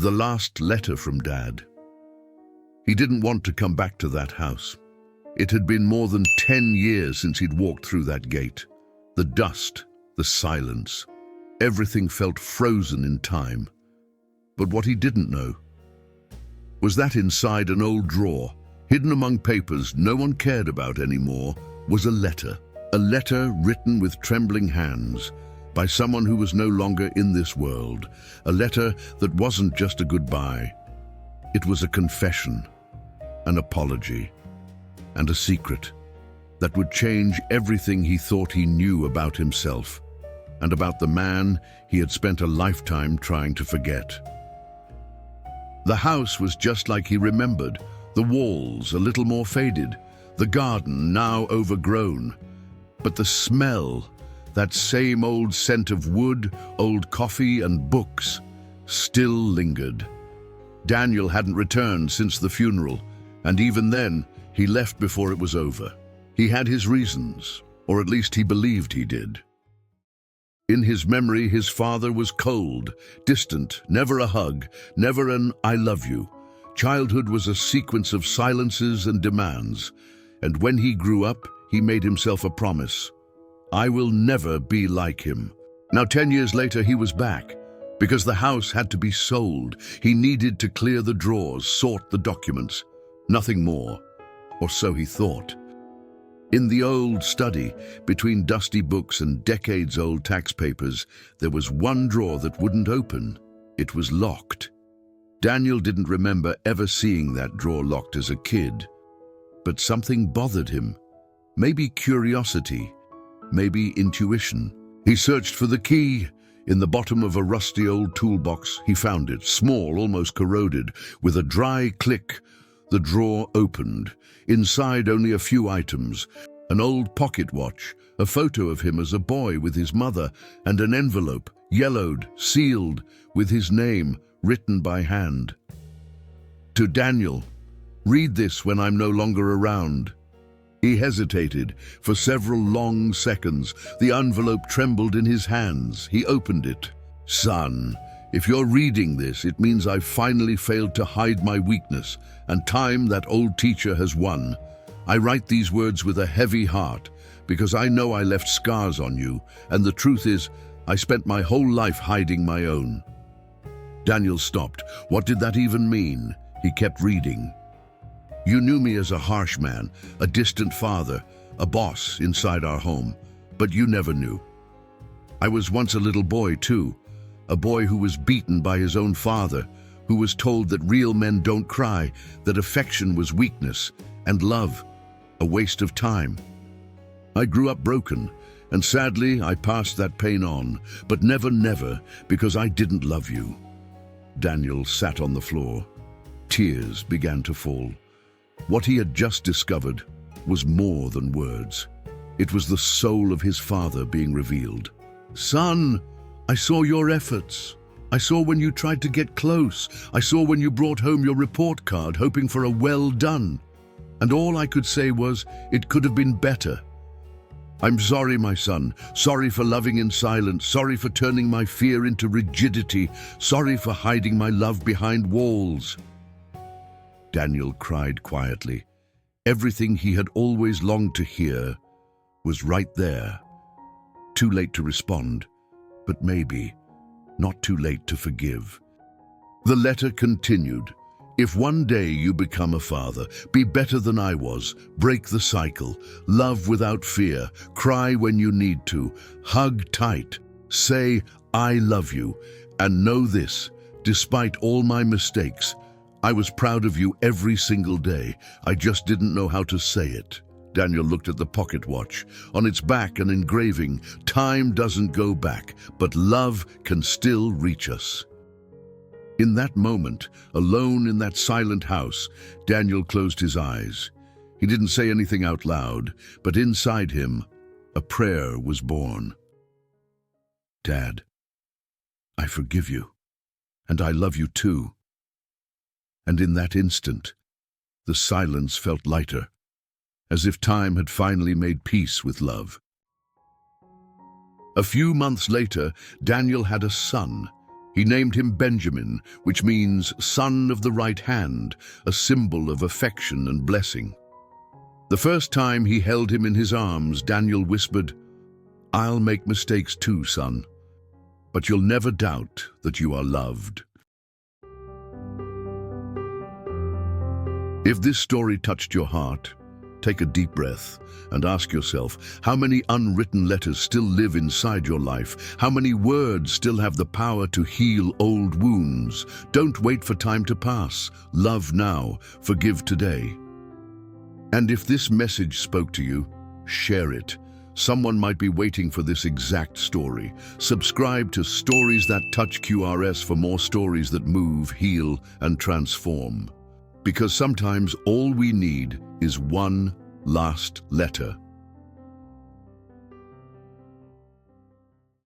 The last letter from Dad. He didn't want to come back to that house. It had been more than 10 years since he'd walked through that gate. The dust, the silence, everything felt frozen in time. But what he didn't know was that inside an old drawer, hidden among papers no one cared about anymore, was a letter written with trembling hands by someone who was no longer in this world, a letter that wasn't just a goodbye. It was a confession, an apology, and a secret that would change everything he thought he knew about himself and about the man he had spent a lifetime trying to forget. The house was just like he remembered, the walls a little more faded, the garden now overgrown, but the smell, that same old scent of wood, old coffee and books, still lingered. Daniel hadn't returned since the funeral, and even then, he left before it was over. He had his reasons, or at least he believed he did. In his memory, his father was cold, distant, never a hug, never an "I love you." Childhood was a sequence of silences and demands, and when he grew up, he made himself a promise. I will never be like him. Now 10 years later, he was back. Because the house had to be sold, he needed to clear the drawers, sort the documents. Nothing more, or so he thought. In the old study, between dusty books and decades-old tax papers, there was one drawer that wouldn't open. It was locked. Daniel didn't remember ever seeing that drawer locked as a kid. But something bothered him. Maybe curiosity, maybe intuition. He searched for the key. In the bottom of a rusty old toolbox, he found it, small, almost corroded. With a dry click, the drawer opened. Inside, only a few items: an old pocket watch, a photo of him as a boy with his mother, and an envelope, yellowed, sealed, with his name written by hand. To Daniel, "Read this when I'm no longer around." He hesitated for several long seconds. The envelope trembled in his hands. He opened it. "Son, if you're reading this, it means I've finally failed to hide my weakness, and time, that old teacher, has won. I write these words with a heavy heart, because I know I left scars on you, and the truth is, I spent my whole life hiding my own." Daniel stopped. What did that even mean? He kept reading. "You knew me as a harsh man, a distant father, a boss inside our home, but you never knew. I was once a little boy too, a boy who was beaten by his own father, who was told that real men don't cry, that affection was weakness, and love a waste of time. I grew up broken, and sadly I passed that pain on, but never, because I didn't love you." Daniel sat on the floor. Tears began to fall. What he had just discovered was more than words. It was the soul of his father being revealed. "Son, I saw your efforts. I saw when you tried to get close. I saw when you brought home your report card, hoping for a well done. And all I could say was, it could have been better. I'm sorry, my son. Sorry for loving in silence. Sorry for turning my fear into rigidity. Sorry for hiding my love behind walls." Daniel cried quietly. Everything he had always longed to hear was right there. Too late to respond, but maybe not too late to forgive. The letter continued. "If one day you become a father, be better than I was. Break the cycle. Love without fear. Cry when you need to. Hug tight. Say, I love you. And know this, despite all my mistakes, I was proud of you every single day. I just didn't know how to say it." Daniel looked at the pocket watch. On its back, an engraving: "Time doesn't go back, but love can still reach us." In that moment, alone in that silent house, Daniel closed his eyes. He didn't say anything out loud, but inside him, a prayer was born. "Dad, I forgive you, and I love you too." And in that instant, the silence felt lighter, as if time had finally made peace with love. A few months later, Daniel had a son. He named him Benjamin, which means son of the right hand, a symbol of affection and blessing. The first time he held him in his arms, Daniel whispered, "I'll make mistakes too, son, but you'll never doubt that you are loved." If this story touched your heart, take a deep breath and ask yourself, how many unwritten letters still live inside your life? How many words still have the power to heal old wounds? Don't wait for time to pass. Love now, forgive today. And if this message spoke to you, share it. Someone might be waiting for this exact story. Subscribe to Stories That Touch QRS for more stories that move, heal, and transform. Because sometimes all we need is one last letter